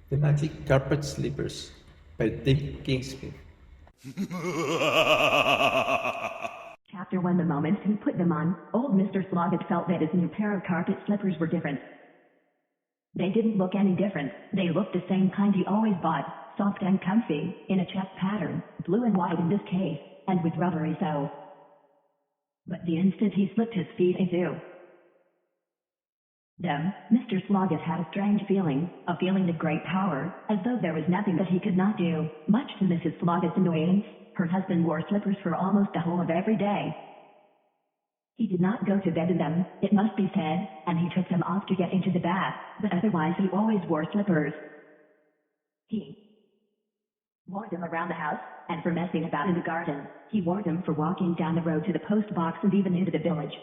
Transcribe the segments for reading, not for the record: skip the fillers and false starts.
The Magic Carpet Slippers by Dick Kingsmith. Chapter 1. The moment he put them on, old Mr. Sloggett felt that his new pair of carpet slippers were different. They didn't look any different. They looked the same kind he always bought, soft and comfy, in a check pattern, blue and white in this case, and with rubbery soles. But the instant he slipped his feet into them, Mr. Sloggett had a strange feeling, a feeling of great power, as though there was nothing that he could not do. Much to Mrs. Sloggett's annoyance, her husband wore slippers for almost the whole of every day. He did not go to bed in them, it must be said, and he took them off to get into the bath, but otherwise he always wore slippers. He wore them around the house, and for messing about in the garden. He wore them for walking down the road to the post box and even into the village.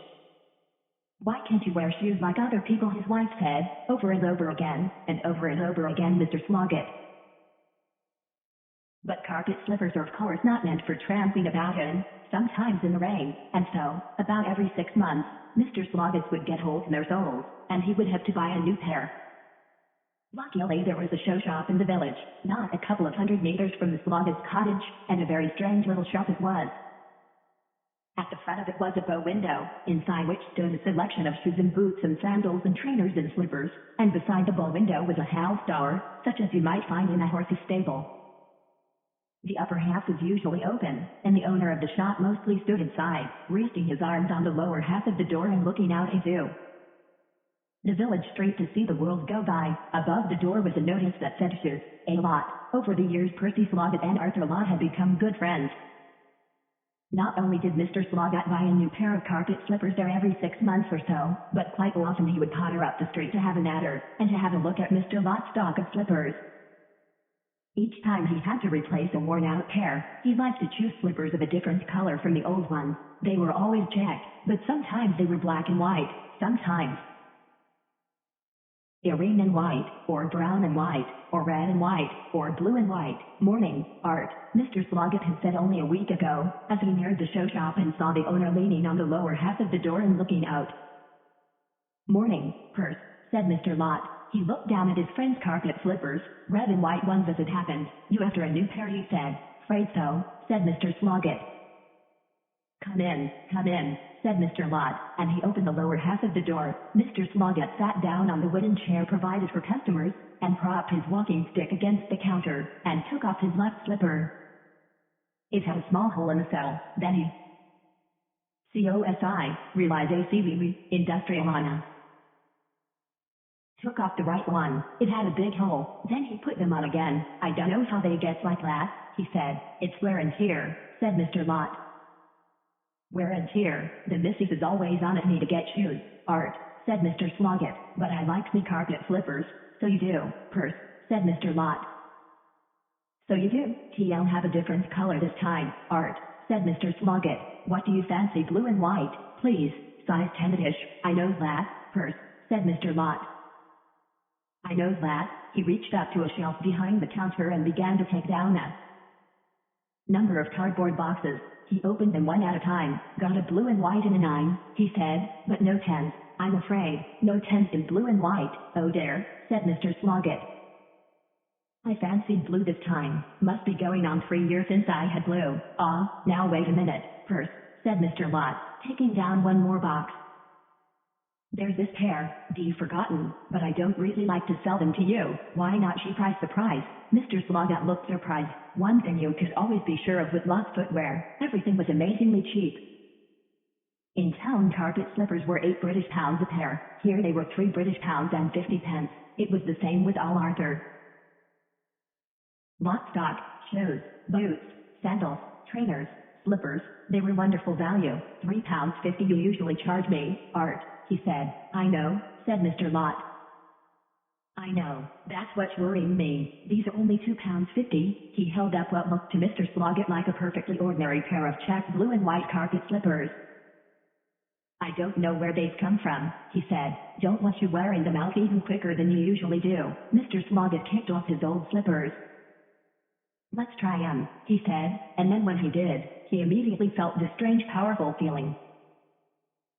"Why can't you wear shoes like other people?" his wife said, over and over again, Mr. Sloggett. But carpet slippers are of course not meant for tramping about in, sometimes in the rain, and so, about every 6 months, Mr. Sloggett's would get holes in their soles, and he would have to buy a new pair. Luckily there was a show shop in the village, not a couple of 100 meters from the Sloggett's cottage, and a very strange little shop it was. At the front of it was a bow window, inside which stood a selection of shoes and boots and sandals and trainers and slippers, and beside the bow window was a house door, such as you might find in a horse's stable. The upper half was usually open, and the owner of the shop mostly stood inside, resting his arms on the lower half of the door and looking out into the village street to see the world go by. Above the door was a notice that said shoes, a lot. Over the years Percy Sloggett and Arthur Lott had become good friends. Not only did Mr. Sloggett buy a new pair of carpet slippers there every 6 months or so, but quite often he would potter up the street to have a natter, and to have a look at Mr. Lott's stock of slippers. Each time he had to replace a worn-out pair, he liked to choose slippers of a different color from the old ones. They were always checked, but sometimes they were black and white, sometimes green and white, or brown and white, or red and white, or blue and white. "Morning, Art," Mr. Sloggett had said only a week ago, as he neared the show shop and saw the owner leaning on the lower half of the door and looking out. "Morning, Percy," said Mr. Lott. He looked down at his friend's carpet slippers, red and white ones as it happened. "You after a new pair?" he said. "'Fraid so," said Mr. Sloggett. Come in, said Mr. Lott, and he opened the lower half of the door. Mr. Sloggett sat down on the wooden chair provided for customers, and propped his walking stick against the counter, and took off his left slipper. It had a small hole in the sole. Then he realized Industrialana. Took off the right one. It had a big hole. Then he put them on again. "I don't know how they get like that," he said. "It's wear and tear," said Mr. Lott. "Wear and tear. The missus is always on at me to get shoes, Art," said Mr. Sloggett. "But I likes me carpet slippers." "So you do, Percy," said Mr. Lott. "So you do. T'll have a different color this time, Art," said Mr. Sloggett. "What do you fancy, blue and white, please? Size 10-ish. I knows that, Percy," said Mr. Lott. "I knows that." He reached up to a shelf behind the counter and began to take down a number of cardboard boxes. He opened them one at a time. "Got a blue and white and a 9, he said, "but no 10s, I'm afraid. No 10s in blue and white." "Oh dear," said Mr. Sloggett. "I fancied blue this time. Must be going on 3 years since I had blue." "Ah, now wait a minute, Percy," said Mr. Lott, taking down one more box. "There's this pair, you've forgotten, but I don't really like to sell them to you." "Why not?" She priced the price. Mr. Sloggett looked surprised. One thing you could always be sure of with Lott's footwear, everything was amazingly cheap. In town carpet slippers were 8 British pounds a pair. Here they were 3 British pounds and 50 pence. It was the same with all Arthur Lott's stock: shoes, boots, sandals, trainers, slippers. They were wonderful value. £3.50 you usually charge me, Art, he said. "I know," said Mr. Lott. "I know. That's what's worrying me. These are only £2.50. He held up what looked to Mr. Sloggett like a perfectly ordinary pair of checked blue and white carpet slippers. "I don't know where they've come from," he said. "Don't want you wearing them out even quicker than you usually do." Mr. Sloggett kicked off his old slippers. "Let's try 'em," he said, and then when he did, he immediately felt this strange powerful feeling.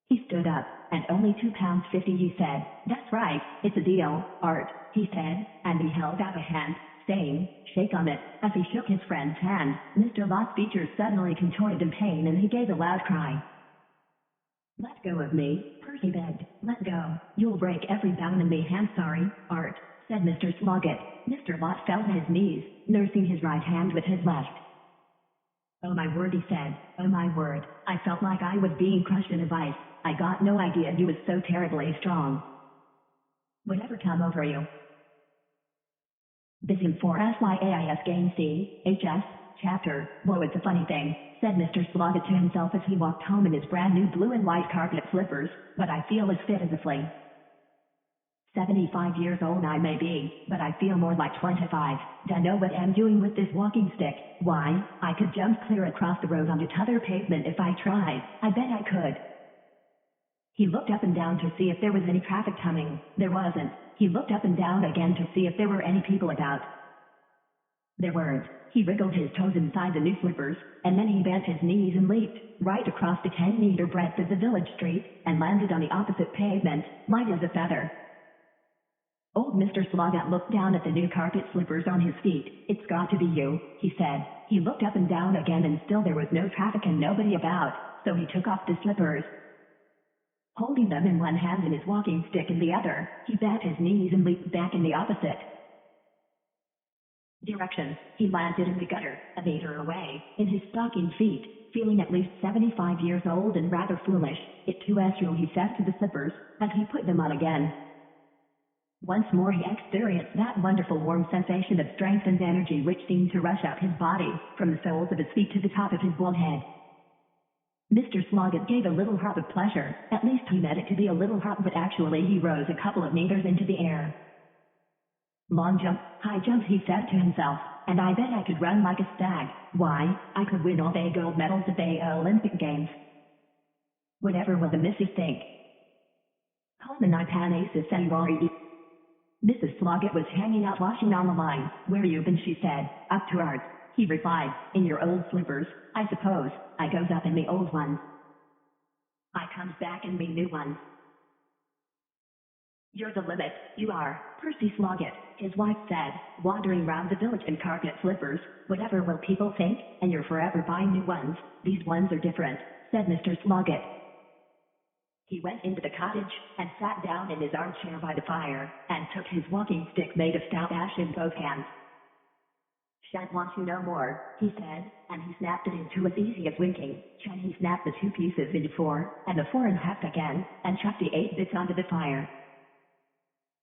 He stood up. "And only £2.50 he said. "That's right, it's a deal, Art." he said, and he held out a hand, saying, "Shake on it." As he shook his friend's hand, Mr. Lot's features suddenly contorted in pain and he gave a loud cry. "Let go of me," Percy begged. "Let go. You'll break every bone in me." "I'm sorry, Art," said Mr. Sloggett. Mr. Lot fell to his knees, nursing his right hand with his left. "Oh my word," he said. "Oh my word. I felt like I was being crushed in a vice. I got no idea you was so terribly strong. Whatever come over you?" "Busy for SYAIS game CHS, chapter. Whoa, it's a funny thing," said Mr. Sloggett to himself as he walked home in his brand new blue and white carpet slippers, "but I feel as fit as a flea. 75 years old I may be, but I feel more like 25. Dunno what I'm doing with this walking stick. Why, I could jump clear across the road onto t'other pavement if I tried. I bet I could." He looked up and down to see if there was any traffic coming. There wasn't. He looked up and down again to see if there were any people about. There weren't. He wriggled his toes inside the new slippers, and then he bent his knees and leaped right across the 10-meter breadth of the village street, and landed on the opposite pavement, light as a feather. Old Mr. Sloggett looked down at the new carpet slippers on his feet. "It's got to be you," he said. He looked up and down again and still there was no traffic and nobody about, so he took off the slippers. Holding them in one hand and his walking stick in the other, he bent his knees and leaped back in the opposite direction. He landed in the gutter, a meter away, in his stocking feet, feeling at least 75 years old and rather foolish. "It too is true," he said to the slippers, as he put them on again. Once more he experienced that wonderful warm sensation of strength and energy which seemed to rush up his body, from the soles of his feet to the top of his bald head. Mr. Sloggett gave a little hop of pleasure. At least he meant it to be a little hop, but actually he rose a couple of meters into the air. "Long jump, high jump," he said to himself, "and I bet I could run like a stag. Why, I could win all the gold medals at the Olympic Games. Whatever will the missus think?" Coleman Ipanasis Anywari. Mrs. Sloggett was hanging out washing on the line. "Where you been?" she said. "Up to Art's," he replied. "In your old slippers, I suppose." "I goes up in me old ones. I comes back in me new ones." "You're the limit, you are, Percy Sloggett," his wife said, wandering round the village in carpet slippers. "Whatever will people think? And you're forever buying new ones." "These ones are different," said Mr. Sloggett. He went into the cottage, and sat down in his armchair by the fire, and took his walking stick made of stout ash in both hands. "Shan't want you no more," he said, and he snapped it in two as easy as winking. Then he snapped the two pieces into four, and the four in half again, and chucked the 8 bits onto the fire.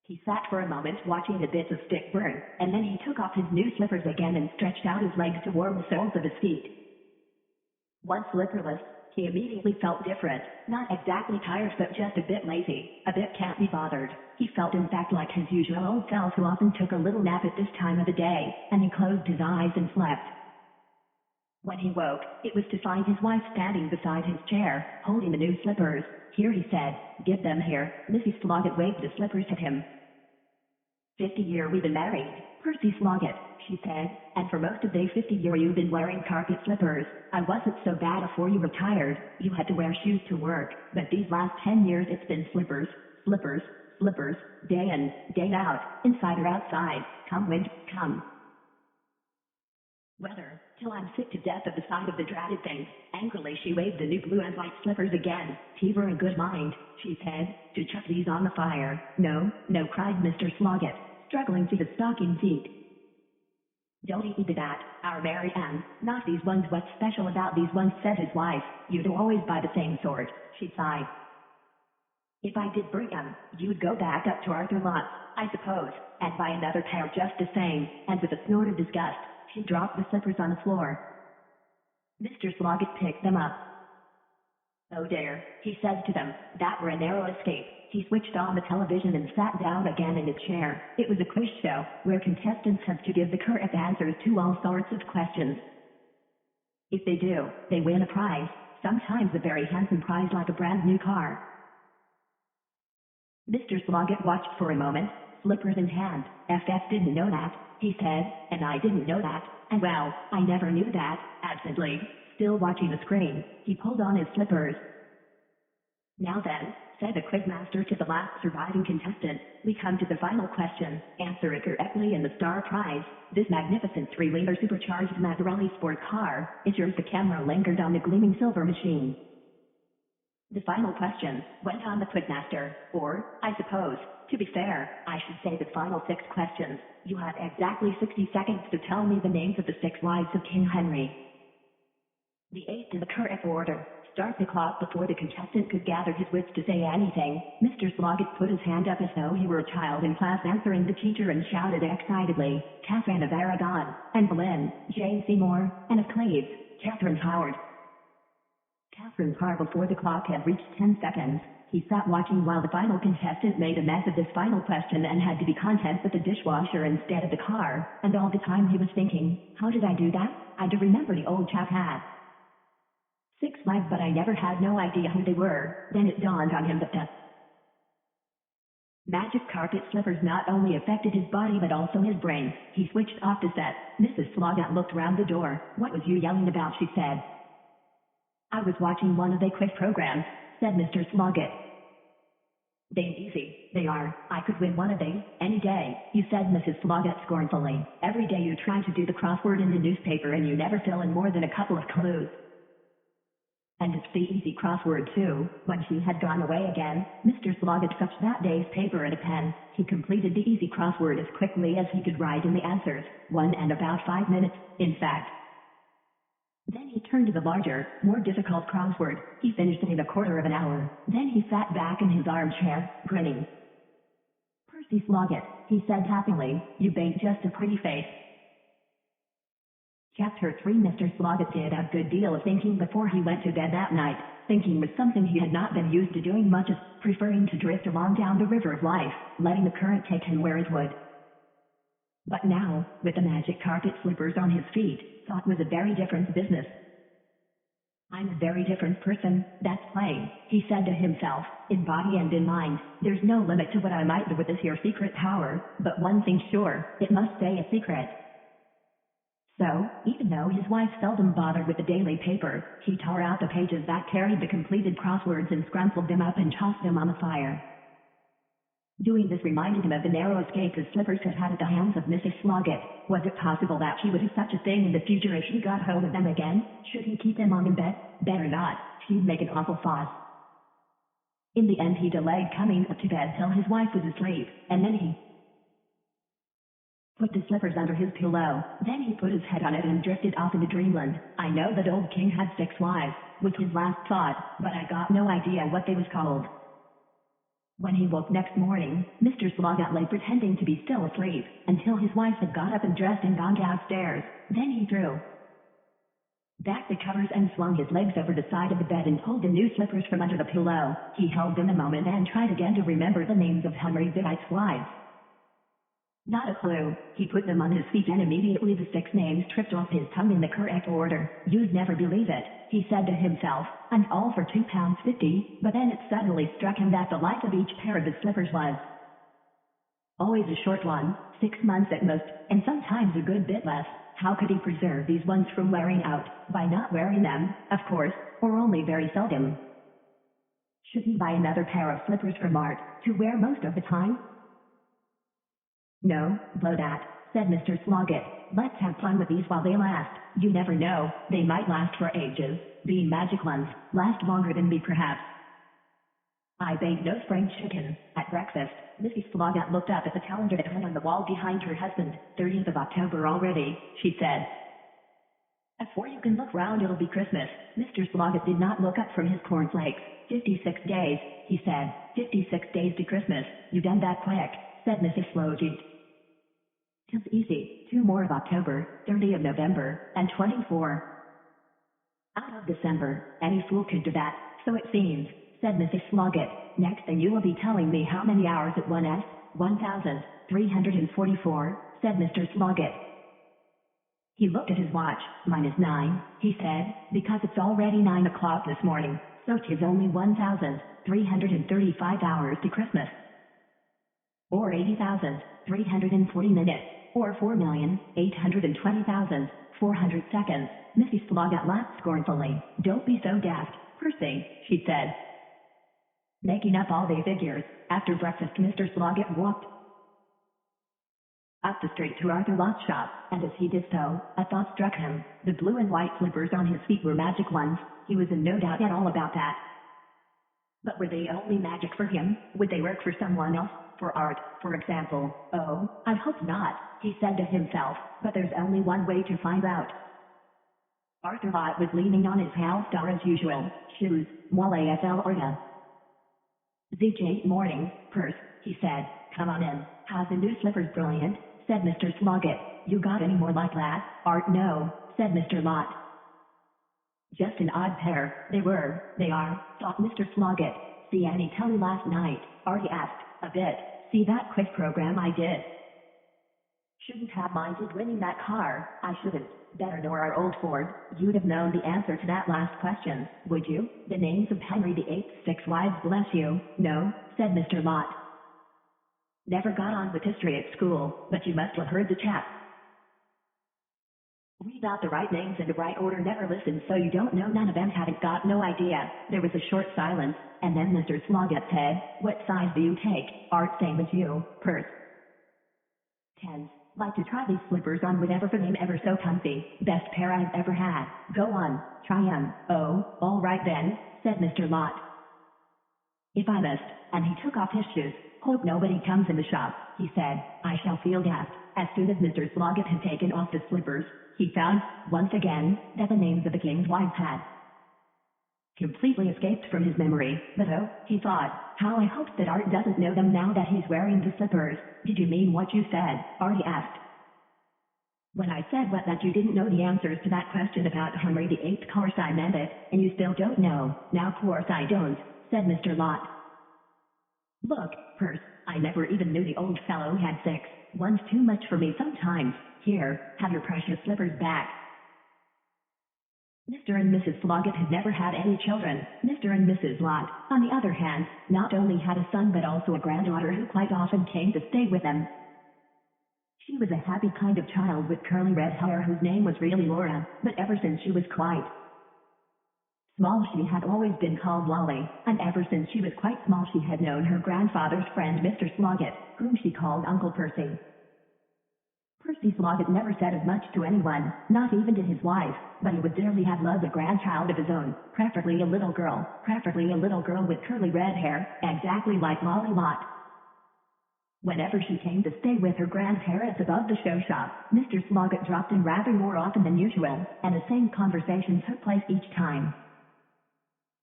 He sat for a moment watching the bits of stick burn, and then he took off his new slippers again and stretched out his legs to warm the soles of his feet. Once slipperless, he immediately felt different, not exactly tired but just a bit lazy, a bit can't be bothered. He felt in fact like his usual old self who often took a little nap at this time of the day, and he closed his eyes and slept. When he woke, it was to find his wife standing beside his chair, holding the new slippers. "Here," he said. "Give them here." Mrs. Sloggett waved the slippers at him. 50 year we've been married, Percy Sloggett," she said, "and for most of the 50 year you've been wearing carpet slippers. I wasn't so bad afore you retired. You had to wear shoes to work, but these last 10 years it's been slippers, slippers, slippers, day in, day out, inside or outside, come wind, come weather, till I'm sick to death of the sight of the dratted things." Angrily she waved the new blue and white slippers again. "T'ever a good mind," she said, "to chuck these on the fire." "No, no," cried Mr. Sloggett, struggling to his stocking feet. "Don't eat that, our Mary Ann, not these ones. What's special about these ones?" said his wife. "You'd always buy the same sort," she sighed. "If I did bring 'em, you'd go back up to Arthur Lott's, I suppose, and buy another pair just the same," and with a snort of disgust, she dropped the slippers on the floor. Mr. Sloggett picked them up. "Oh dear," he said to them, "that were a narrow escape." He switched on the television and sat down again in his chair. It was a quiz show, where contestants had to give the correct answers to all sorts of questions. If they do, they win a prize, sometimes a very handsome prize like a brand new car. Mr. Sloggett watched for a moment, slippers in hand. "FF didn't know that," he said, "and I didn't know that, and well, I never knew that." Absently, still watching the screen, he pulled on his slippers. "Now then," said the quizmaster to the last surviving contestant. We come to the final question. Answer it correctly and the star prize. This magnificent 3-liter supercharged Maserati sport car is yours. The camera lingered on the gleaming silver machine. The final question, went on the quizmaster. Or, I suppose, to be fair, I should say the final 6 questions. You have exactly 60 seconds to tell me the names of the 6 wives of King Henry. The 8th in the correct order. Start the clock before the contestant could gather his wits to say anything. Mr. Sloggett put his hand up as though he were a child in class answering the teacher and shouted excitedly, Catherine of Aragon, Anne Boleyn, Jane Seymour, Anne of Cleves, Catherine Howard. Catherine Parr. Before the clock had reached 10 seconds, he sat watching while the final contestant made a mess of this final question and had to be content with the dishwasher instead of the car, and all the time he was thinking, how did I do that? I do remember the old chap had 6 wives, but I never had no idea who they were. Then it dawned on him that the magic carpet slippers not only affected his body but also his brain. He switched off the set. Mrs. Sloggett looked round the door. What was you yelling about? She said. I was watching one of the quiz programs, said Mr. Sloggett. They ain't easy, they are. I could win one of they, any day, you said Mrs. Sloggett scornfully. Every day you try to do the crossword in the newspaper and you never fill in more than a couple of clues. And it's the easy crossword too. When she had gone away again, Mr. Sloggett fetched that day's paper and a pen. He completed the easy crossword as quickly as he could write in the answers, 1 and about 5 minutes, in fact. Then he turned to the larger, more difficult crossword. He finished it in a quarter of an hour. Then he sat back in his armchair, grinning. Percy Sloggett, he said happily, you bain't just a pretty face. Chapter 3. Mr. Sloggett did a good deal of thinking before he went to bed that night. Thinking was something he had not been used to doing much of, preferring to drift along down the river of life, letting the current take him where it would. But now, with the magic carpet slippers on his feet, thought was a very different business. I'm a very different person, that's plain, he said to himself, in body and in mind. There's no limit to what I might do with this here secret power, but one thing's sure, it must stay a secret. So, even though his wife seldom bothered with the daily paper, he tore out the pages that carried the completed crosswords and scrumpled them up and tossed them on the fire. Doing this reminded him of the narrow escape his slippers had had at the hands of Mrs. Sloggett. Was it possible that she would do such a thing in the future if she got hold of them again? Should he keep them on in bed? Better not. She'd make an awful fuss. In the end he delayed coming up to bed till his wife was asleep, and then he put the slippers under his pillow. Then he put his head on it and drifted off into dreamland. I know that old king had 6 wives, was his last thought, but I got no idea what they was called. When he woke next morning, Mr. Sloggett lay pretending to be still asleep, until his wife had got up and dressed and gone downstairs. Then he threw back the covers and swung his legs over the side of the bed and pulled the new slippers from under the pillow. He held them a moment and tried again to remember the names of Henry VIII's wives. Not a clue. He put them on his feet and immediately the 6 names tripped off his tongue in the correct order. You'd never believe it, he said to himself, and all for £2.50, but then it suddenly struck him that the life of each pair of his slippers was always a short one, 6 months at most, and sometimes a good bit less. How could he preserve these ones from wearing out? By not wearing them, of course, or only very seldom. Should he buy another pair of slippers from Art, to wear most of the time? No, blow that, said Mr. Sloggett. Let's have fun with these while they last. You never know, they might last for ages. Being magic ones, last longer than me perhaps. I bain't no spring chicken. At breakfast, Mrs. Sloggett looked up at the calendar that hung on the wall behind her husband. 30th of October already, she said. Afore you can look round it'll be Christmas. Mr. Sloggett did not look up from his cornflakes. 56 days, he said. 56 days to Christmas. You done that quick, said Mrs. Sloggett. 'Tis easy. 2 more of October, 30 of November, and 24 out of December. Any fool could do that, so it seems, said Mrs. Sloggett. Next thing you will be telling me how many hours it was. 1,344, said Mr. Sloggett. He looked at his watch. Mine is 9, he said, because it's already 9 o'clock this morning, so 'tis only 1,335 hours to Christmas. Or 80,340 minutes, or 4,820,400 seconds. Mrs. Sloggett laughed scornfully. Don't be so daft, Percy, she said. Making up all day figures, after breakfast Mr. Sloggett walked up the street to Arthur Lott's shop, and as he did so, a thought struck him. The blue and white slippers on his feet were magic ones. He was in no doubt at all about that. But were they only magic for him? Would they work for someone else? For Art, for example? Oh, I hope not, he said to himself, but there's only one way to find out. Arthur Lott was leaning on his house door as usual. Shoes, Wally SL Orta. ZJ morning, Perth, he said. Come on in. How's the new slippers? Brilliant, said Mr. Sloggett. You got any more like that? Art, no, said Mr. Lott. Just an odd pair. They are, thought Mr. Sloggett. See any telly last night? Artie asked. A bit. See that quiz program I did? Shouldn't have minded winning that car. I shouldn't. Better nor our old Ford. You'd have known the answer to that last question, would you? The names of Henry VIII's 6 wives, bless you. No, said Mr. Lott. Never got on with history at school, but you must have heard the chap. Read out the right names in the right order, never listen, so you don't know. None of them haven't got no idea. There was a short silence, and then Mr. Sloggett said, what size do you take? Art, same as you, Perth. 10s. Like to try these slippers on, whatever for them, ever so comfy. Best pair I've ever had. Go on, try 'em. Oh, all right then, said Mr. Lott. If I must, and he took off his shoes. Hope nobody comes in the shop, he said. I shall feel gassed. As soon as Mr. Sloggett had taken off the slippers, he found, once again, that the names of the king's wives had completely escaped from his memory. But oh, he thought, how I hope that Art doesn't know them now that he's wearing the slippers. Did you mean what you said? Artie asked. When I said what, that you didn't know the answers to that question about Henry VIII, course I meant it, and you still don't know. Now course I don't, said Mr. Lott. Look, Perth, I never even knew the old fellow had 6. One's too much for me sometimes. Here, have your precious slippers back. Mr. and Mrs. Sloggett had never had any children. Mr. and Mrs. Lott, on the other hand, not only had a son but also a granddaughter who quite often came to stay with them. She was a happy kind of child with curly red hair whose name was really Laura, but ever since she was quite small she had always been called Lolly, and ever since she was quite small she had known her grandfather's friend Mr. Sloggett, whom she called Uncle Percy. Percy Sloggett never said as much to anyone, not even to his wife, but he would dearly have loved a grandchild of his own, preferably a little girl with curly red hair, exactly like Lolly Lott. Whenever she came to stay with her grandparents above the show shop, Mr. Sloggett dropped in rather more often than usual, and the same conversation took place each time.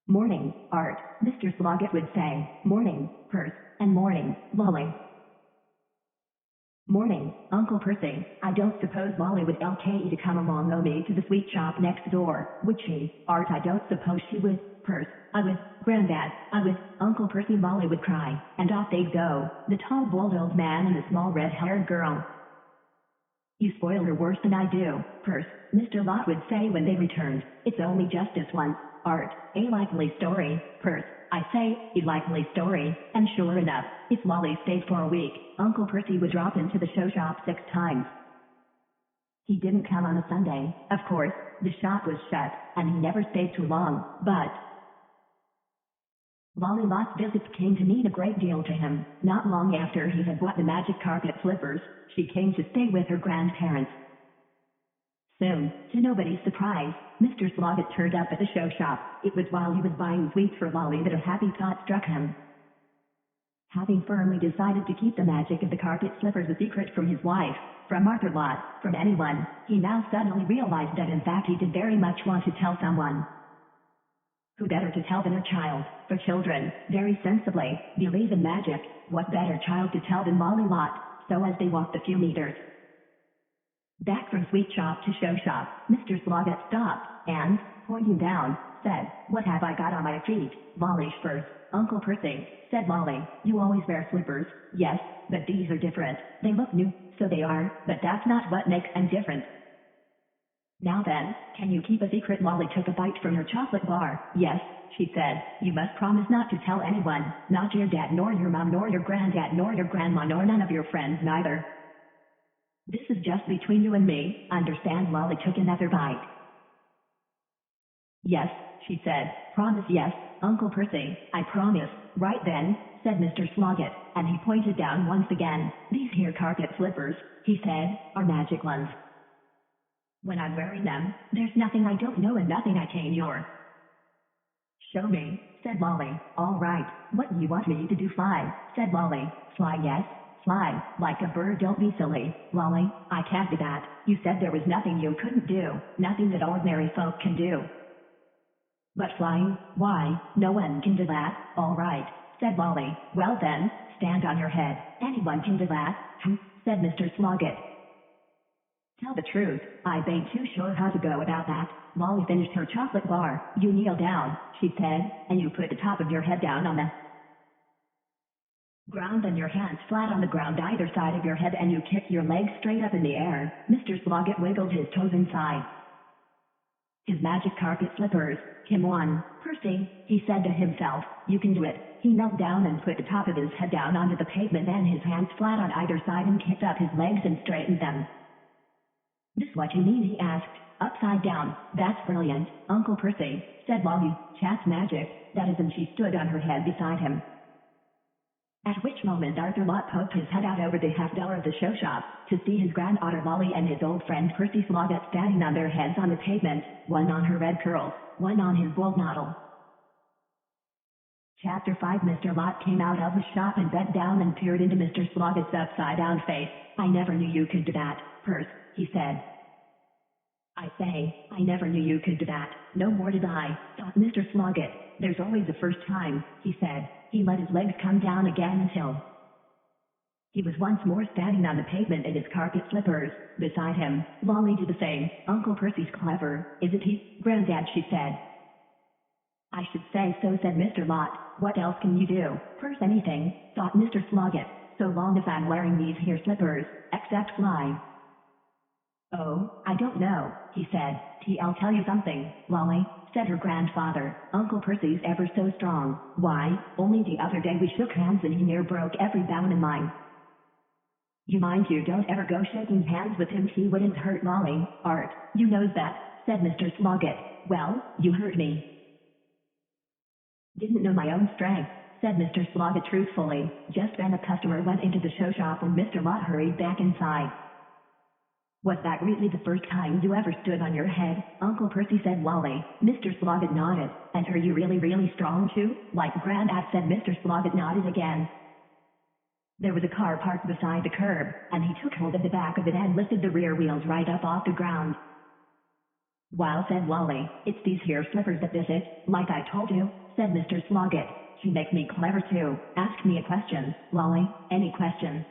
Morning, Art, Mr. Sloggett would say. Morning, Perth, and morning, Lolly. Morning, Uncle Percy. I don't suppose Lolly would LKE to come along me to the sweet shop next door, would she? Art, I don't suppose she would. Perth, I would. Granddad, I would. Uncle Percy, Lolly would cry, and off they'd go, the tall bald old man and the small red-haired girl. You spoil her worse than I do, Perth, Mr. Lott would say when they returned. It's only justice once. Art, a likely story, Perth. I say, a likely story, and sure enough, if Lolly stayed for a week, Uncle Percy would drop into the show shop 6 times. He didn't come on a Sunday, of course, the shop was shut, and he never stayed too long, but Lolly Lott's visits came to mean a great deal to him. Not long after he had bought the magic carpet slippers, she came to stay with her grandparents. Soon, to nobody's surprise, Mr. Sloggett turned up at the show shop. It was while he was buying sweets for Lolly that a happy thought struck him. Having firmly decided to keep the magic of the carpet slippers a secret from his wife, from Arthur Lott, from anyone, he now suddenly realized that in fact he did very much want to tell someone. Who better to tell than a child? For children, very sensibly, believe in magic. What better child to tell than Lolly Lott? So as they walked a few meters back from sweet shop to show shop, Mr. Sloggett stopped, and, pointing down, said, what have I got on my feet? Lolly spurs. Uncle Percy, said Lolly, you always wear slippers. Yes, but these are different. They look new, so they are, but that's not what makes them different. Now then, can you keep a secret? Lolly took a bite from her chocolate bar. Yes, she said, you must promise not to tell anyone, not your dad nor your mom nor your granddad nor your grandma nor none of your friends neither. This is just between you and me, understand? Lolly took another bite. Yes, she said, promise. Yes, Uncle Percy, I promise. Right then, said Mr. Sloggett, and he pointed down once again. These here carpet slippers, he said, are magic ones. When I'm wearing them, there's nothing I don't know and nothing I can't ignore. Show me, said Molly. All right, what do you want me to do? Fly, said Molly. Fly, yes, fly, like a bird. Don't be silly, Molly, I can't do that. You said there was nothing you couldn't do, nothing that ordinary folk can do. But flying, why, no one can do that. All right, said Molly. Well then, stand on your head. Anyone can do that, said Mr. Sloggett. Tell the truth, I ain't too sure how to go about that. Molly finished her chocolate bar. You kneel down, she said, and you put the top of your head down on the ground and your hands flat on the ground either side of your head and you kick your legs straight up in the air. Mr. Sloggett wiggled his toes inside his magic carpet slippers. Come on, Percy, he said to himself, you can do it. He knelt down and put the top of his head down onto the pavement and his hands flat on either side and kicked up his legs and straightened them. This what you mean? He asked. Upside down. That's brilliant, Uncle Percy, said Molly. Chat's magic, that is, and she stood on her head beside him. At which moment Arthur Lott poked his head out over the half door of the show shop, to see his granddaughter Molly and his old friend Percy Sloggett standing on their heads on the pavement, one on her red curls, one on his gold noddle. Chapter 5. Mr. Lott came out of the shop and bent down and peered into Mr. Sloggett's upside-down face. I never knew you could do that, Percy, he said. I say, I never knew you could do that. No more did I, thought Mr. Sloggett. There's always a first time, he said. He let his legs come down again until he was once more standing on the pavement in his carpet slippers. Beside him, Molly did the same. Uncle Percy's clever, isn't he, Granddad? She said. I should say so, said Mr. Lott. What else can you do? Percy? Anything, thought Mr. Sloggett, so long as I'm wearing these here slippers, except fly. Oh, I don't know, he said. I'll tell you something, Molly, said her grandfather. Uncle Percy's ever so strong. Why, only the other day we shook hands and he near broke every bone in mine. You mind you don't ever go shaking hands with him. He wouldn't hurt Molly, Art. You knows that, said Mr. Sloggett. Well, you hurt me. Didn't know my own strength, said Mr. Sloggett truthfully. Just then a customer went into the show shop and Mr. Lott hurried back inside. Was that really the first time you ever stood on your head, Uncle Percy? Said Wally. Mr. Sloggett nodded. And are you really, really strong too? Like Grandad? Said Mr. Sloggett nodded again. There was a car parked beside the curb, and he took hold of the back of it and lifted the rear wheels right up off the ground. Well, said Wally, it's these here slippers that does it, like I told you, said Mr. Sloggett. She makes me clever too. Ask me a question, Wally, any question.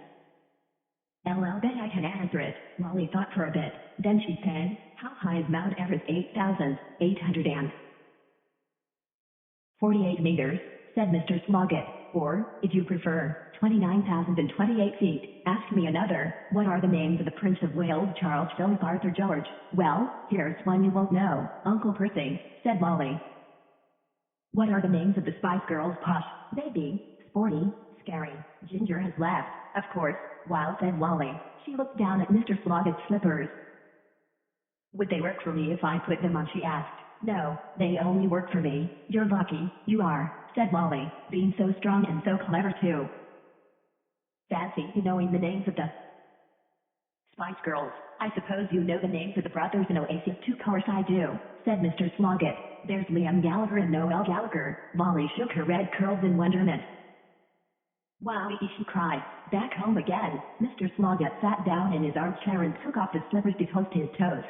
LL bet I can answer it. Wally thought for a bit. Then she said, how high is Mount Everest? 8,848 meters, said Mr. Sloggett. Or, if you prefer, 29,028 feet. Ask me another. What are the names of the Prince of Wales? Charles, Philip, Arthur, George? Well, here's one you won't know, Uncle Percy, said Molly. What are the names of the Spice Girls? Posh, Baby, Sporty, Scary, Ginger has left, of course, Wild, said Wally. She looked down at Mr. Sloggett's slippers. Would they work for me if I put them on? She asked. No, they only work for me. You're lucky, you are, said Wally, being so strong and so clever too. Fancy knowing the names of the Spice Girls. I suppose you know the names of the brothers in Oasis too? Course I do, said Mr. Sloggett. There's Liam Gallagher and Noel Gallagher. Molly shook her red curls in wonderment. Wowie, she cried. Back home again. Mr. Sloggett sat down in his armchair and took off his slippers to toast his toes.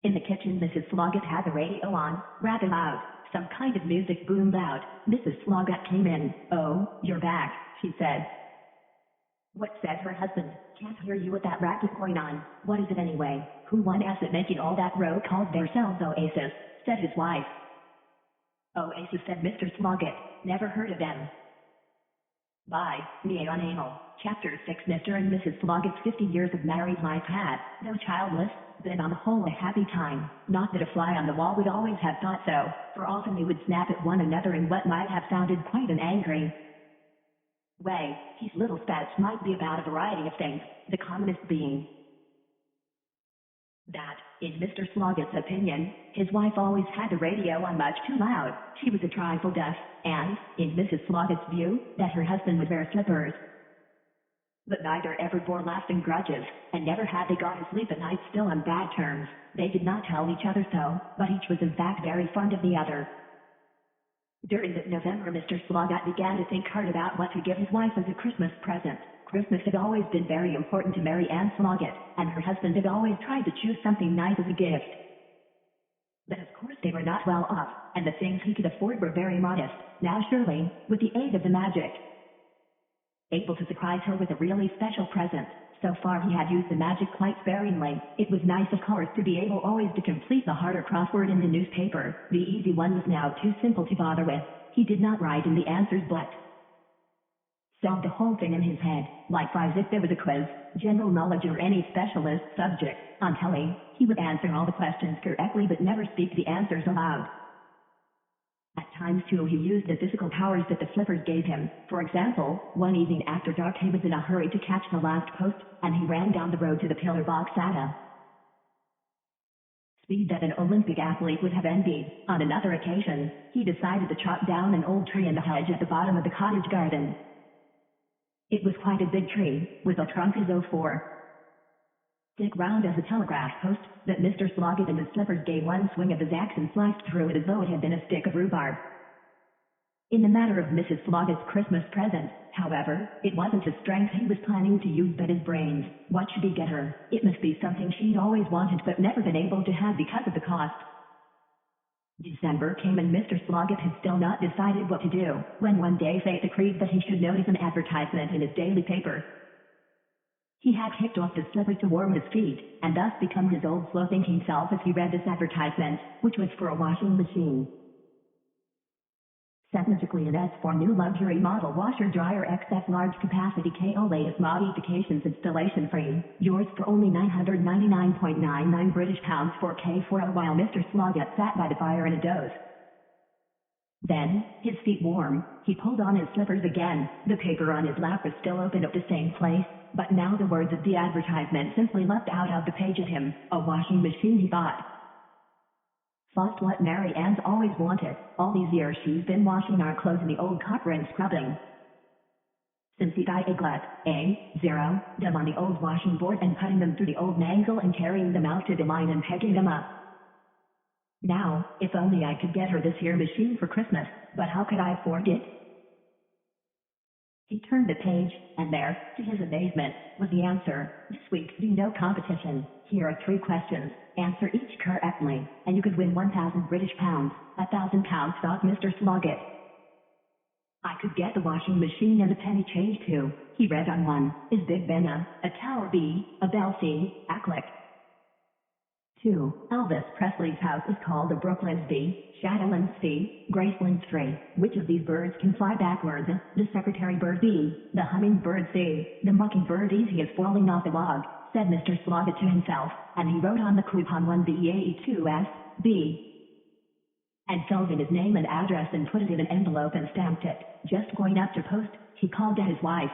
In the kitchen, Mrs. Sloggett had the radio on, rather loud. Some kind of music boomed out. Mrs. Sloggett came in. Oh, you're back, she said. What? Said her husband. Can't hear you with that racket going on. What is it anyway? Who won us at making all that row called themselves Oasis? Said his wife. Oasis, said Mr. Sloggett. Never heard of them. By me on Anal. Chapter 6. Mr. and Mrs. Sloggett's 50 years of married life had, though childless, been on the whole a happy time. Not that a fly on the wall would always have thought so, for often they would snap at one another in what might have sounded quite an angry way. These little spats might be about a variety of things, the commonest being That, in Mr. Sloggett's opinion, his wife always had the radio on much too loud, she was a trifle deaf, and, in Mrs. Sloggett's view, that her husband would wear slippers. But neither ever bore lasting grudges, and never had they gone to sleep at night still on bad terms. They did not tell each other so, but each was in fact very fond of the other. During that November, Mr. Sloggett began to think hard about what to give his wife as a Christmas present. Christmas had always been very important to Mary Ann Sloggett, and her husband had always tried to choose something nice as a gift. But of course they were not well off, and the things he could afford were very modest. Now surely, with the aid of the magic, able to surprise her with a really special present. So far he had used the magic quite sparingly. It was nice of course to be able always to complete the harder crossword in the newspaper. The easy one was now too simple to bother with. He did not write in the answers but solved the whole thing in his head. Likewise, if there was a quiz, general knowledge or any specialist subject, on telly, he would answer all the questions correctly but never speak the answers aloud. At times too he used the physical powers that the flippers gave him. For example, one evening after dark he was in a hurry to catch the last post, and he ran down the road to the pillar box at a speed that an Olympic athlete would have envied. On another occasion, he decided to chop down an old tree in the hedge at the bottom of the cottage garden. It was quite a big tree, with a trunk as though for stick round as a telegraph post, that Mr. Sloggett and his slippers gave one swing of his axe and sliced through it as though it had been a stick of rhubarb. In the matter of Mrs. Sloggett's Christmas present, however, it wasn't his strength he was planning to use but his brains. What should he get her? It must be something she'd always wanted but never been able to have because of the cost. December came and Mr. Sloggett had still not decided what to do, when one day fate decreed that he should notice an advertisement in his daily paper. He had kicked off his slippers to warm his feet, and thus become his old slow-thinking self as he read this advertisement, which was for a washing machine. Technically an S4 new luxury model washer-dryer XF large capacity KO latest modifications installation free, yours for only £999.99 British pounds 4K for a while Mr. Sloggett sat by the fire in a doze. Then, his feet warm, he pulled on his slippers again. The paper on his lap was still open at the same place, but now the words of the advertisement simply leapt out of the page at him. A washing machine, he thought. Just what Mary Ann's always wanted. All these years she's been washing our clothes in the old copper and scrubbing since he died them on the old washing board and putting them through the old mangle and carrying them out to the line and pegging them up. Now, if only I could get her this here machine for Christmas, but how could I afford it? He turned the page, and there, to his amazement, was the answer. This week's no competition. Here are 3 questions. Answer each correctly, and you could win 1,000 British pounds, £1,000, thought Mr. Sloggett. I could get the washing machine and a penny change too. He read on 1. Is Big Ben a tower B, a bell C, a click? 2. Elvis Presley's house is called a Brooklyn's B, Shadowlands C, Graceland's 3. Which of these birds can fly backwards? The secretary bird B, the hummingbird C, the mockingbird easy as falling off a log, said Mr. Sloggett to himself, and he wrote on the coupon 1BAE2S, B, and filled in his name and address and put it in an envelope and stamped it. Just going up to post, he called to his wife.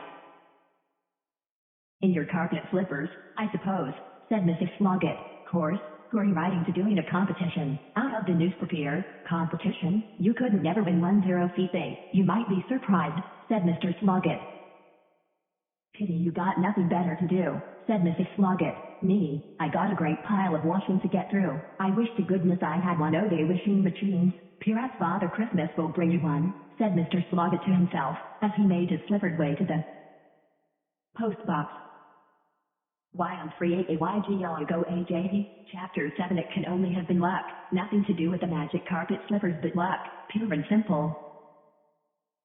In your carpet slippers, I suppose, said Mrs. Sloggett. Course, who are you writing to doing a competition? Out of the newspaper, competition? You couldn't never win 10 feet 8. You might be surprised, said Mr. Sloggett. Pity you got nothing better to do, said Mrs. Sloggett. Me, I got a great pile of washing to get through. I wish to goodness I had one of the washing machines. Perhaps Father Christmas will bring you one, said Mr. Sloggett to himself, as he made his slippered way to the post box. YM38AYGL Go AJD, Chapter 7. It can only have been luck, nothing to do with the magic carpet slippers but luck, pure and simple.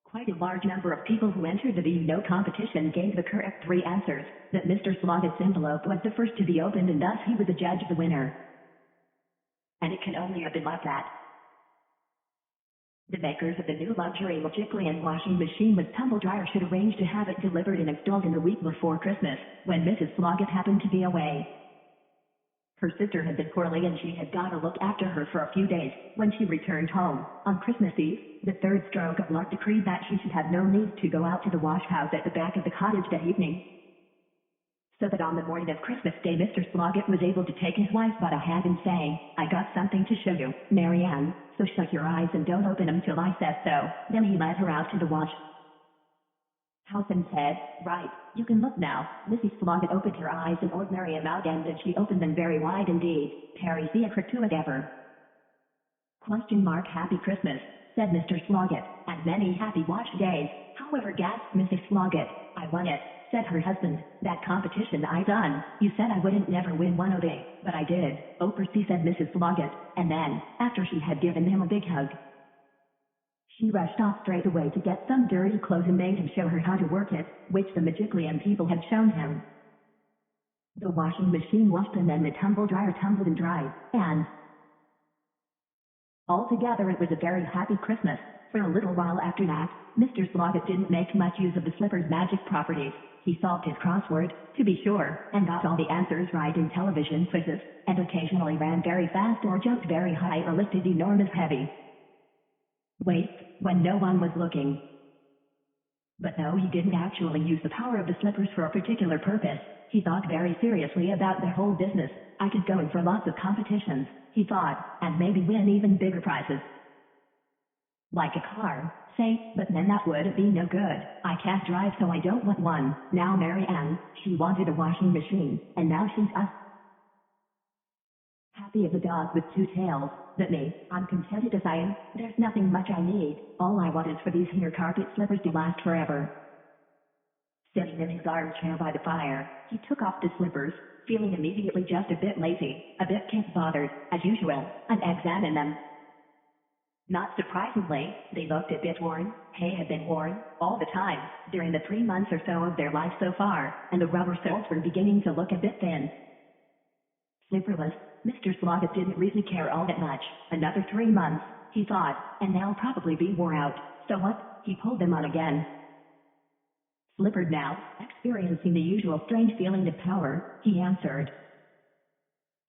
Quite a large number of people who entered the competition gave the correct 3 answers, that Mr. Sloggett's envelope was the first to be opened and thus he was the judge of the winner. And it can only have been luck that the makers of the new luxury Magiclean washing machine with tumble dryer should arrange to have it delivered and installed in the week before Christmas, when Mrs. Sloggett happened to be away. Her sister had been poorly and she had got to look after her for a few days. When she returned home, on Christmas Eve, the third stroke of luck decreed that she should have no need to go out to the wash house at the back of the cottage that evening. so that on the morning of Christmas Day Mr. Sloggett was able to take his wife by the hand and say, "I got something to show you, Mary Ann, so shut your eyes and don't open 'em till I said so." Then he led her out to the wash house and said, "Right, you can look now." Mrs. Sloggett opened her eyes an ordinary amount and then she opened them very wide indeed. Perry see a trick to it ever? Happy Christmas, said Mr. Sloggett, and many happy watch days. However, gasped Mrs. Sloggett. "I won it," said her husband. "That competition I done. You said I wouldn't never win one o' they, but I did." "Oh, Percy," said Mrs. Sloggett, and then, after she had given him a big hug, she rushed off straight away to get some dirty clothes and made him show her how to work it, which the Magiclian people had shown him. The washing machine washed and then the tumble dryer tumbled and dried, and altogether it was a very happy Christmas. For a little while after that, Mr. Sloggett didn't make much use of the slipper's magic properties. He solved his crossword, to be sure, and got all the answers right in television quizzes, and occasionally ran very fast or jumped very high or lifted enormous heavy weights when no one was looking. But no, he didn't actually use the power of the slippers for a particular purpose. He thought very seriously about the whole business. "I could go in for lots of competitions," he thought, "and maybe win even bigger prizes. Like a car, say, but then that would be no good. I can't drive so I don't want one." Now Mary Ann, she wanted a washing machine, and now she's as happy as a dog with two tails. But me, I'm contented as I am. There's nothing much I need. All I want is for these here carpet slippers to last forever. Sitting in his armchair by the fire, he took off the slippers, feeling immediately just a bit lazy, a bit bothered, as usual, and examined them. Not surprisingly, they looked a bit worn. Hay had been worn, all the time, during the 3 months or so of their life so far, and the rubber soles were beginning to look a bit thin. Slipperless, Mr. Sloggett didn't really care all that much. Another 3 months, he thought, and they'll probably be wore out. So what? He pulled them on again. Slippered now, experiencing the usual strange feeling of power, he answered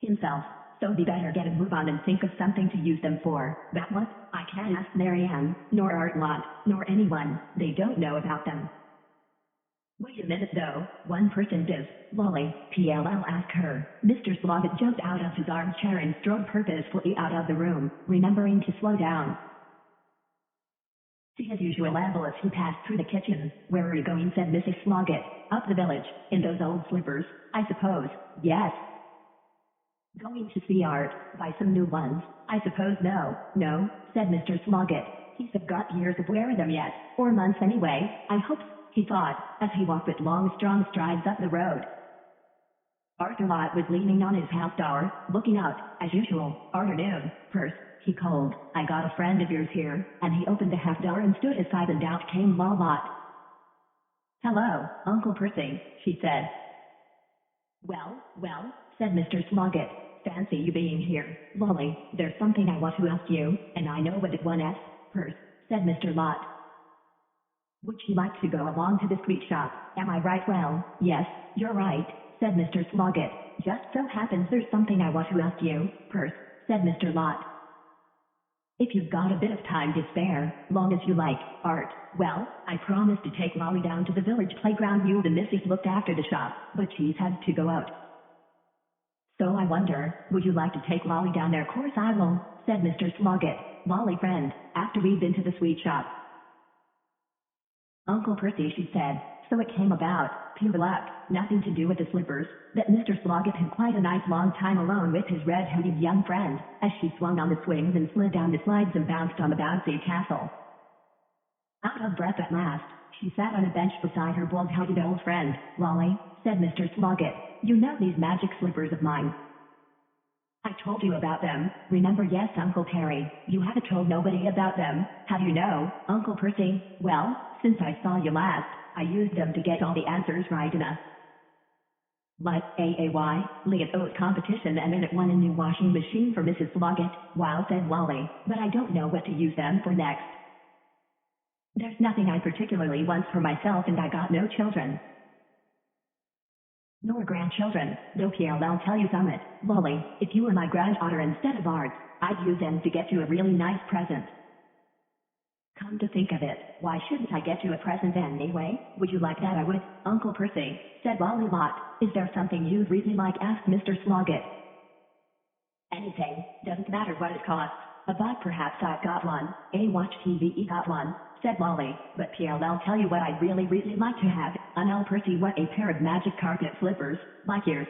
himself, "So we better get a move on and think of something to use them for." "That what? I can't ask Mary Ann, nor Art Lot, nor anyone. They don't know about them." "Wait a minute though, one person does, Lolly, PLL asked her." Mr. Sloggett jumped out of his armchair and strode purposefully out of the room, remembering to slow down to his usual amble as he passed through the kitchen. "Where are you going?" said Mrs. Sloggett. "Up the village, in those old slippers, I suppose." "Yes." "Going to see Art, buy some new ones, I suppose." "No, no," said Mr. Sloggett. "He's got years of wearing them yet, or months anyway, I hope," he thought, as he walked with long strong strides up the road. Arthur Lot was leaning on his house door, looking out, as usual. "Arternoon, Perce," he called. "I got a friend of yours here," and he opened the house door and stood aside and out came Lot. "Hello, Uncle Percy," she said. Well, said Mr. Sloggett. "Fancy you being here, Lolly. There's something I want to ask you, and I know what it wants, Perce," said Mr. Lot. "Would you like to go along to the sweet shop? Am I right?" "Well, yes, you're right," said Mr. Sloggett. "Just so happens there's something I want to ask you, Perce," said Mr. Lot. "If you've got a bit of time to spare, long as you like, Art. Well, I promised to take Lolly down to the village playground. You and Mrs. looked after the shop, but she's had to go out. So I wonder, would you like to take Lolly down there?" "Course I will," said Mr. Sloggett. "Lolly friend, after we've been to the sweet shop." "Uncle Percy," she said, "so it came about, pure luck, nothing to do with the slippers, that Mr. Sloggett had quite a nice long time alone with his red-headed young friend, as she swung on the swings and slid down the slides and bounced on the bouncy castle. Out of breath at last, she sat on a bench beside her bald-headed old friend. "Lolly," said Mr. Sloggett, "you know these magic slippers of mine? I told you about them, remember?" "Yes, Uncle Perry, you haven't told nobody about them, have you?" "No, Uncle Percy. Well, since I saw you last, I used them to get all the answers right in a Liat oat competition and then it won a new washing machine for Mrs. Sloggett." "Wow," said Lolly, "but I don't know what to use them for next. There's nothing I particularly want for myself and I got no children nor grandchildren, though I'll tell you something, Lolly, if you were my granddaughter instead of Art, I'd use them to get you a really nice present." Come to think of it, why shouldn't I get you a present anyway? Would you like that? I would, Uncle Percy, said Wally Lot. Is there something you'd really like? Asked Mr. Sloggett. Anything, doesn't matter what it costs. A bike perhaps. I've got one. A watch TV got one, said Wally. But I'll tell you what I'd really like to have, Uncle Percy, what, a pair of magic carpet slippers, like yours.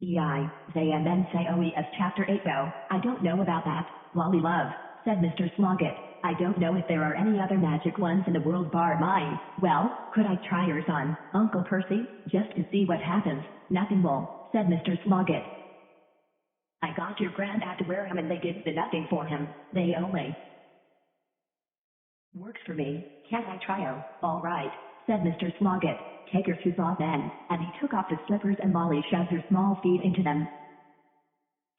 E-I-Z-M-N-C-O-E-S Chapter 8 Go. I don't know about that, Wally love, said Mr. Sloggett. I don't know if there are any other magic ones in the world bar mine. Well, could I try yours on, Uncle Percy, just to see what happens? Nothing will, said Mr. Sloggett. I got your granddad to wear him and they did the nothing for him. They only works for me. Can't I try? Oh, all right, said Mr. Sloggett. Take your shoes off then, and he took off his slippers and Molly shoved her small feet into them.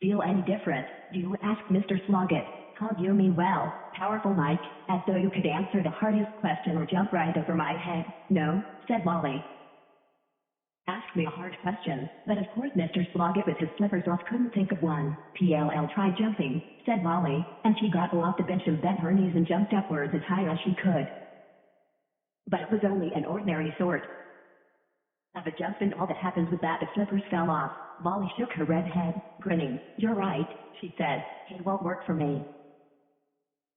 Feel any different, do you? Asked Mr. Sloggett. How do you mean? Well, powerful like, as though you could answer the hardest question or jump right over my head. No, said Molly. Ask me a hard question, but of course Mr. Sloggett with his slippers off couldn't think of one. PLL try jumping, said Molly, and she got off the bench and bent her knees and jumped upwards as high as she could. But it was only an ordinary sort of a jump, and all that happened was that the slippers fell off. Molly shook her red head, grinning. You're right, she said. It won't work for me.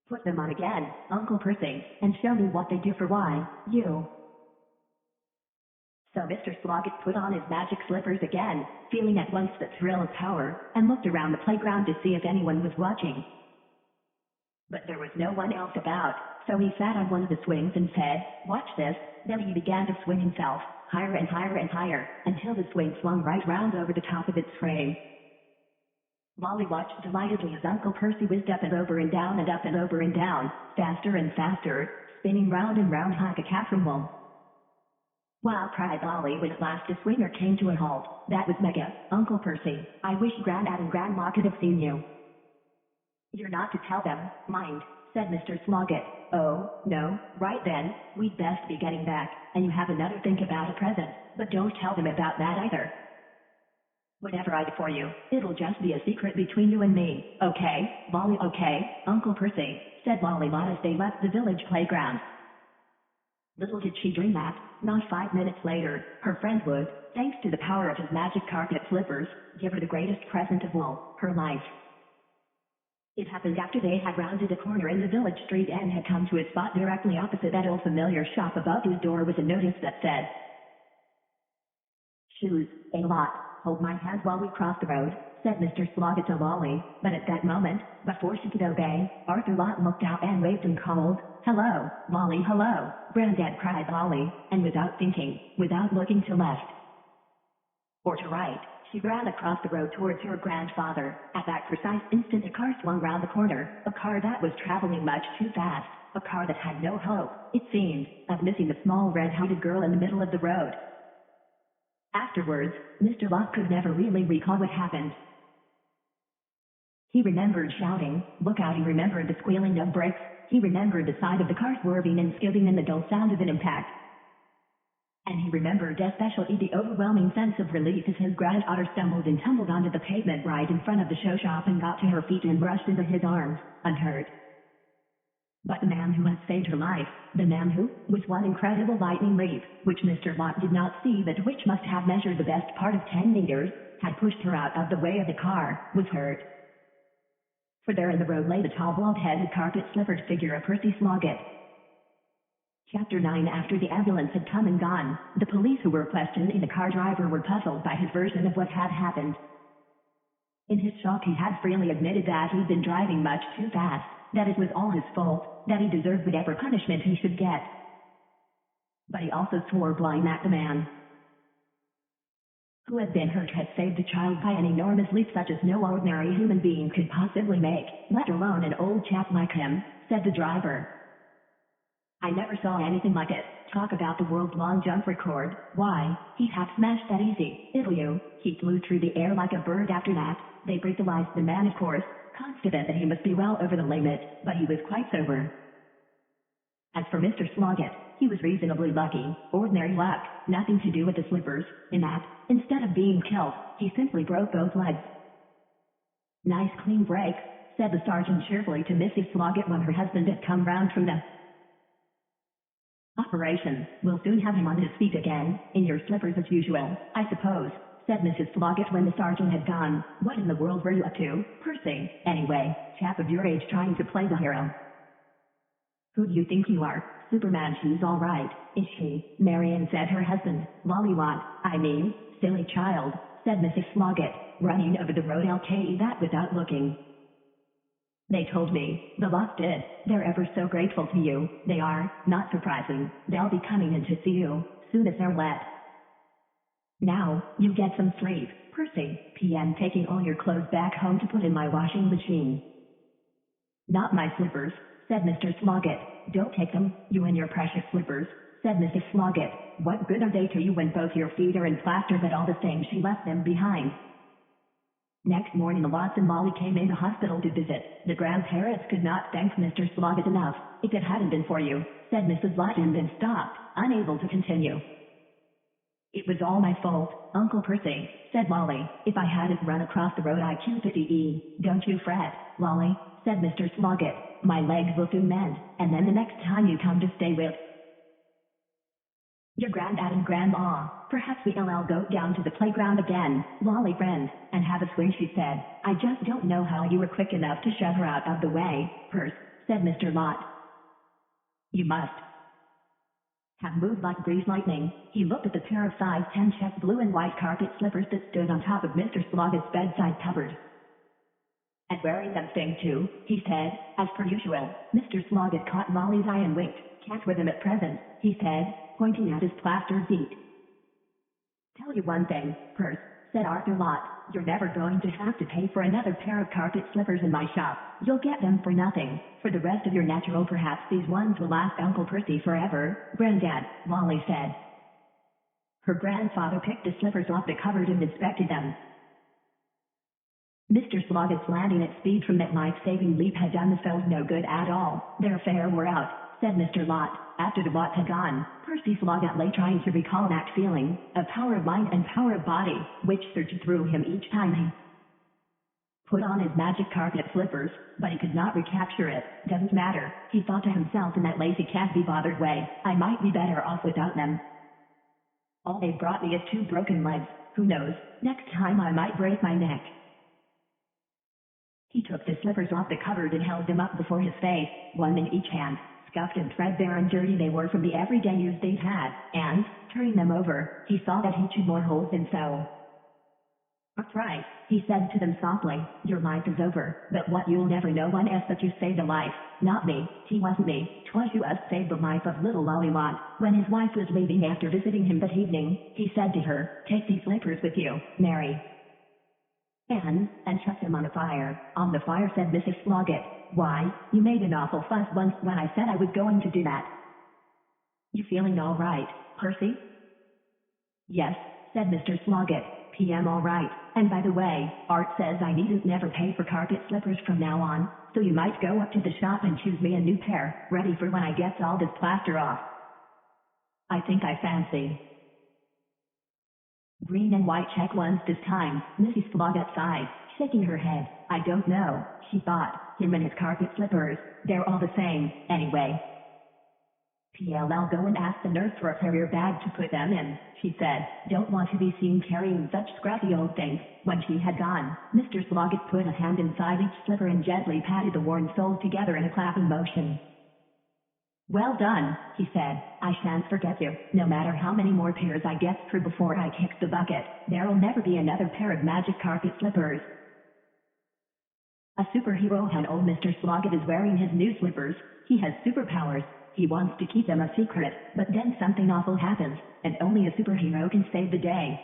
Put them on again, Uncle Percy, and show me what they do for why, you. So Mr. Sloggett put on his magic slippers again, feeling at once the thrill of power, and looked around the playground to see if anyone was watching. But there was no one else about, so he sat on one of the swings and said, "Watch this." Then he began to swing himself, higher and higher and higher, until the swing swung right round over the top of its frame. Molly watched delightedly as Uncle Percy whizzed up and over and down and up and over and down, faster and faster, spinning round and round like a cat from wool. Wow, cried Molly when at last the swinger came to a halt. That was mega, Uncle Percy. I wish Grandad and Grandma could have seen you. You're not to tell them, mind, said Mr. Sloggett. Oh, no, right then, we'd best be getting back, and you have another think about a present, but don't tell them about that either. Whatever I do for you, it'll just be a secret between you and me, okay, Molly? Okay, Uncle Percy, said Molly Lot as they left the village playground. Little did she dream that, not 5 minutes later, her friend would, thanks to the power of his magic carpet slippers, give her the greatest present of all, her life. It happened after they had rounded a corner in the village street and had come to a spot directly opposite that old familiar shop above whose door was a notice that said, "Shoes, a lot. Hold my hand while we cross the road," said Mr. Sloggett to Molly, but at that moment, before she could obey, Arthur Lot looked out and waved and called, "Hello, Molly, hello, Granddad," cried Molly, and without thinking, without looking to left or to right, she ran across the road towards her grandfather. At that precise instant a car swung round the corner, a car that was traveling much too fast, a car that had no hope, it seemed, of missing the small red-headed girl in the middle of the road. Afterwards, Mr. Lot could never really recall what happened. He remembered shouting, "Look out!" He remembered the squealing of brakes. He remembered the side of the car swerving and skidding and the dull sound of an impact. And he remembered especially the overwhelming sense of relief as his granddaughter stumbled and tumbled onto the pavement right in front of the show shop and got to her feet and rushed into his arms, unhurt. But the man who had saved her life, the man who, with one incredible lightning leap, which Mr. Lot did not see but which must have measured the best part of 10 meters, had pushed her out of the way of the car, was hurt. For there in the road lay the tall bald-headed carpet-slippered figure of Percy Sloggett. Chapter 9. After the ambulance had come and gone, the police who were questioning the car driver were puzzled by his version of what had happened. In his shock he had freely admitted that he'd been driving much too fast, that it was all his fault, that he deserved whatever punishment he should get. But he also swore blind that the man who had been hurt had saved the child by an enormous leap such as no ordinary human being could possibly make, let alone an old chap like him, said the driver. "I never saw anything like it. Talk about the world's long jump record. Why, he'd have smashed that easy, it'll you." He flew through the air like a bird after that. They brutalized the man, of course, confident that he must be well over the limit, but he was quite sober. As for Mr. Sloggett, he was reasonably lucky, ordinary luck, nothing to do with the slippers, in that, instead of being killed, he simply broke both legs. "Nice clean breaks," said the sergeant cheerfully to Mrs. Sloggett when her husband had come round from the operation. We'll soon have him on his feet again, in your slippers as usual, I suppose, said Mrs. Sloggett when the sergeant had gone. What in the world were you up to, Percy? Anyway, chap of your age trying to play the hero. Who do you think you are? Superman. She's all right, is she? Marian, said her husband. Lollywog, I mean, silly child, said Mrs. Sloggett, running over the road. I'll tell you that without looking. They told me, the Lotts did. They're ever so grateful to you. They are, not surprising. They'll be coming in to see you, soon as they're let. Now, you get some sleep, Percy. PM taking all your clothes back home to put in my washing machine. Not my slippers, said Mr. Sloggett. Don't take them, you and your precious slippers, said Mrs. Sloggett. What good are they to you when both your feet are in plaster? But all the same she left them behind. Next morning the Lotts and Molly came in the hospital to visit. The grandparents could not thank Mr. Sloggett enough. If it hadn't been for you, said Mrs. Lott, and then stopped, unable to continue. It was all my fault, Uncle Percy, said Molly. If I hadn't run across the road I Q50E. Don't you fret, Lolly, said Mr. Sloggett. My legs will soon mend, and then the next time you come to stay with your granddad and grandma, perhaps we'll all go down to the playground again, Lolly friend, and have a swing, she said. I just don't know how you were quick enough to shove her out of the way, Perce, said Mr. Lott. You must have moved like greased lightning. He looked at the pair of size 10 check blue and white carpet slippers that stood on top of Mr. Sloggett's bedside cupboard. And wearing them thing too, he said, as per usual. Mr. Sloggett caught Molly's eye and winked. Can't wear them at present, he said, pointing at his plastered feet. Tell you one thing, Perce, said Arthur Lott, you're never going to have to pay for another pair of carpet slippers in my shop. You'll get them for nothing. For the rest of your natural, perhaps these ones will last Uncle Percy forever, Granddad, Molly said. Her grandfather picked the slippers off the cupboard and inspected them. Mr. Sloggett's landing at speed from that life-saving leap had done the fellows no good at all. Their fare wore out, said Mr. Lott. After the Lott had gone, Percy Sloggett lay trying to recall that feeling, of power of mind and power of body, which surged through him each time he put on his magic carpet slippers, but he could not recapture it. Doesn't matter, he thought to himself in that lazy can't-be-bothered way. I might be better off without them. All they've brought me is 2 broken legs. Who knows, next time I might break my neck. He took the slippers off the cupboard and held them up before his face, one in each hand. Scuffed and threadbare and dirty they were from the everyday use they'd had, and, turning them over, he saw that he chewed more holes than so. That's right, he said to them softly, your life is over, but what you'll never know one is that you saved a life. Not me, he wasn't me, 'twas you us saved the life of little Lollywog. When his wife was leaving after visiting him that evening, he said to her, take these slippers with you, Mary. And chuck them on the fire. On the fire, said Mrs. Sloggett. Why, you made an awful fuss once when I said I was going to do that. You feeling all right, Percy? Yes, said Mr. Sloggett. PM all right. And by the way, Art says I needn't never pay for carpet slippers from now on, so you might go up to the shop and choose me a new pair, ready for when I gets all this plaster off. I think I fancy green and white check ones this time, Mrs. Sloggett sighed, shaking her head. I don't know, she thought, him and his carpet slippers, they're all the same, anyway. I'll go and ask the nurse for a carrier bag to put them in, she said. Don't want to be seen carrying such scrappy old things. When she had gone, Mr. Sloggett put a hand inside each slipper and gently patted the worn soles together in a clapping motion. Well done, he said. I shan't forget you, no matter how many more pairs I get through before I kick the bucket. There'll never be another pair of magic carpet slippers. A superhero, and old Mr. Sloggett is wearing his new slippers. He has superpowers. He wants to keep them a secret, but then something awful happens, and only a superhero can save the day.